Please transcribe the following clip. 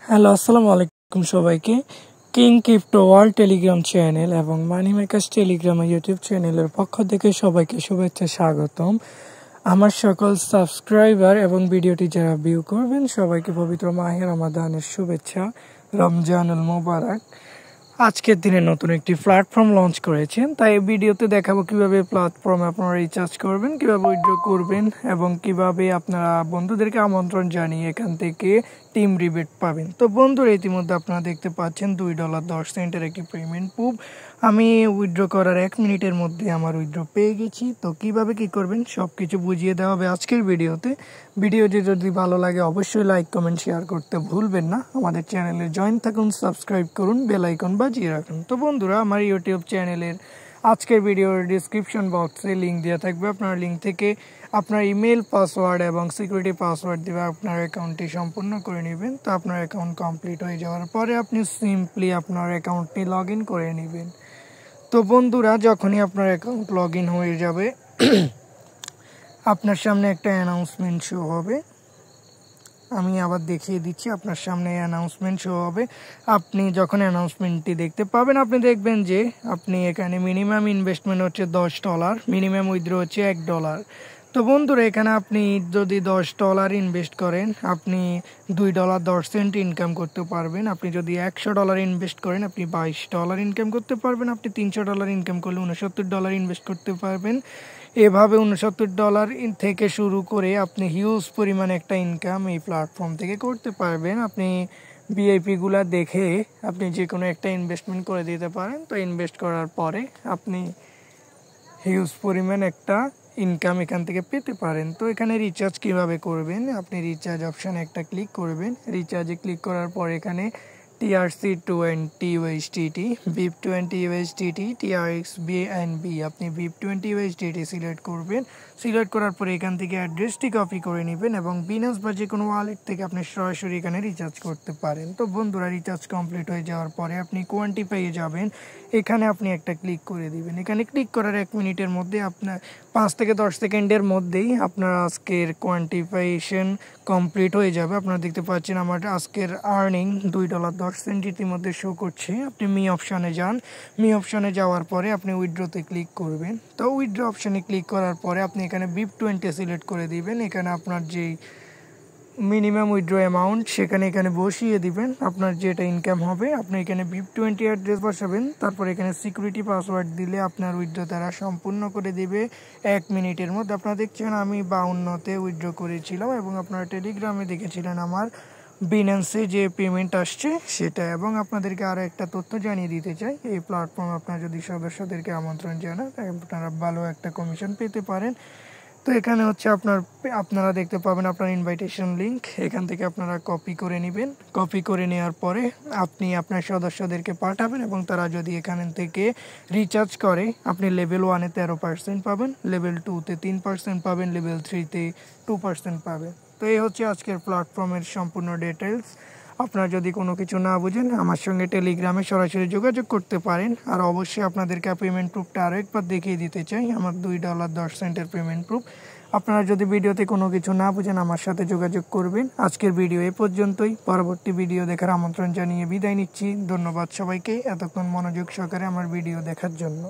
Hello, আসসালামু আলাইকুম সবাইকে। King crypto world Telegram channel এবং মানি মেকার্স টেলিগ্রাম ইউটিউব চ্যানেলের পক্ষ থেকে সবাইকে শুভেচ্ছা স্বাগতম। আমার সকল সাবস্ক্রাইবার এবং ভিডিওটি যারা ভিউ করবেন সবাইকে পবিত্র মাহে রমাদানের শুভেচ্ছা, রমজানুল মোবারক। আজকের দিনে নতুন একটি প্ল্যাটফর্ম লঞ্চ করেছেন, তাই এই ভিডিওতে দেখাবো কিভাবে প্ল্যাটফর্মে আপনারা রিচার্জ করবেন, কিভাবে উইথড্র করবেন এবং কিভাবে আপনারা বন্ধুদেরকে আমন্ত্রণ জানিয়ে এখান থেকে টিম রিবেট পাবেন। তো বন্ধুরা, ইতিমধ্যে আপনারা দেখতে পাচ্ছেন $2.10 একটি পেমেন্ট প্রুফ। আমি উইথড্র করার 1 মিনিটের মধ্যে আমার উইথড্র পেয়ে গেছি। তো কিভাবে কি করবেন সব কিছু বুঝিয়ে দেওয়া হবে আজকের ভিডিওতে। ভিডিওটি যদি ভালো লাগে অবশ্যই লাইক কমেন্ট শেয়ার করতে ভুলবেন না। আমাদের চ্যানেলে জয়েন থাকুন, সাবস্ক্রাইব করুন, বেল আইকন বাজিয়ে রাখুন। তো বন্ধুরা, আমার ইউটিউব চ্যানেলের আজকের ভিডিওর ডিসক্রিপশন বক্সে লিঙ্ক দেওয়া থাকবে। আপনার লিঙ্ক থেকে আপনার ইমেল পাসওয়ার্ড এবং সিকিউরিটি পাসওয়ার্ড দিয়ে আপনার অ্যাকাউন্টটি সম্পূর্ণ করে নেবেন। তো আপনার অ্যাকাউন্ট কমপ্লিট হয়ে যাওয়ার পরে আপনি সিম্পলি আপনার অ্যাকাউন্টটি লগ ইন করে নেবেন। তো বন্ধুরা, যখনই আপনার অ্যাকাউন্ট লগ ইন হয়ে যাবে আপনার সামনে একটা অ্যানাউন্সমেন্ট শো হবে। আমি আবার দেখিয়ে দিচ্ছি, আপনার সামনে অ্যানাউন্সমেন্ট শো হবে। আপনি যখন অ্যানাউন্সমেন্টটি দেখতে পাবেন আপনি দেখবেন যে আপনি এখানে মিনিমাম ইনভেস্টমেন্ট হচ্ছে $10, মিনিমাম উইথড্র হচ্ছে $1। তো বন্ধুরা, এখানে আপনি যদি $10 ইনভেস্ট করেন আপনি $2.10 ইনকাম করতে পারবেন। আপনি যদি $100 ইনভেস্ট করেন আপনি $22 ইনকাম করতে পারবেন। আপনি $300 ইনকাম করলে $69 ইনভেস্ট করতে পারবেন। এভাবে $69 থেকে শুরু করে আপনি হিউজ পরিমাণে একটা ইনকাম এই প্ল্যাটফর্ম থেকে করতে পারবেন। আপনি ভিআইপিগুলো দেখে আপনি যে কোনো একটা ইনভেস্টমেন্ট করে দিতে পারেন। তো ইনভেস্ট করার পরে আপনি হিউজ পরিমাণ একটা ইনকাম এখান থেকে পেতে পারেন। তো এখানে রিচার্জ কিভাবে করবেন, আপনি রিচার্জ অপশানে একটা ক্লিক করবেন। রিচার্জে ক্লিক করার পর এখানে TRC20 USDT, VIP20 USDT, TRX BNB, আপনি VIP20 USDT সিলেক্ট করবেন। সিলেক্ট করার পরে এখান থেকে অ্যাড্রেসটি কপি করে নেবেন এবং বিনাস বা যে কোনো ওয়ালেট থেকে আপনি সরাসরি এখানে রিচার্জ করতে পারেন। তো বন্ধুরা, রিচার্জ কমপ্লিট হয়ে যাওয়ার পরে আপনি কোয়ান্টিফাইয়ে যাবেন। এখানে আপনি একটা ক্লিক করে দিবেন। এখানে ক্লিক করার 1 মিনিটের মধ্যে আপনার 5 থেকে 10 সেকেন্ডের মধ্যেই আপনার আজকের কোয়ান্টিফিকেশন কমপ্লিট হয়ে যাবে। আপনারা দেখতে পাচ্ছেন আমার আজকের আর্নিং $2.10 ইতিমধ্যে শো করছে। আপনি মি অপশানে যান। মি অপশানে যাওয়ার পরে আপনি উইথড্রোতে ক্লিক করবেন। তো উইথড্রো অপশানে ক্লিক করার পরে আপনি এখানে VIP20 সিলেক্ট করে দিবেন। এখানে আপনার যেই মিনিমাম উইথড্র অ্যামাউন্ট এখানে বসিয়ে দিবেন। আপনার যেটা ইনকাম হবে আপনি এখানে VIP20 অ্যাড্রেস বসাবেন। তারপর এখানে সিকিউরিটি পাসওয়ার্ড দিলে আপনার উইথড্র তারা সম্পূর্ণ করে দেবে 1 মিনিটের মধ্যে। আপনারা দেখছেন আমি 52তে উইথড্র করেছিলাম এবং আপনারা টেলিগ্রামে দেখেছিলেন আমার বিনান্সে যে পেমেন্ট আসছে সেটা। এবং আপনাদেরকে আরও একটা তথ্য জানিয়ে দিতে চাই, এই প্ল্যাটফর্ম আপনারা যদি সদস্যদেরকে আমন্ত্রণ জানান আপনারা ভালো একটা কমিশন পেতে পারেন। তো এখানে হচ্ছে আপনারা দেখতে পাবেন আপনার ইনভাইটেশন লিঙ্ক, এখান থেকে আপনারা কপি করে নেবেন। কপি করে নেওয়ার পরে আপনি আপনার সদস্যদেরকে পাঠাবেন এবং তারা যদি এখান থেকে রিচার্জ করে আপনি লেভেল 1-এ 13% পাবেন, লেভেল 2-তে 3% পাবেন, লেভেল 3-তে 2% পাবেন। তো এই হচ্ছে আজকের প্ল্যাটফর্মের সম্পূর্ণ ডিটেলস। আপনারা যদি কোনো কিছু না বুঝেন আমার সঙ্গে টেলিগ্রামে সরাসরি যোগাযোগ করতে পারেন। আর অবশ্যই আপনাদেরকে পেমেন্ট প্রুফটা আরও একবার দেখিয়ে দিতে চাই, আমার $2.10 পেমেন্ট প্রুফ। আপনারা যদি ভিডিওতে কোনো কিছু না বুঝেন আমার সাথে যোগাযোগ করবেন। আজকের ভিডিও এ পর্যন্তই। পরবর্তী ভিডিও দেখার আমন্ত্রণ জানিয়ে বিদায় নিচ্ছি। ধন্যবাদ সবাইকে এতক্ষণ মনোযোগ সহকারে আমার ভিডিও দেখার জন্য।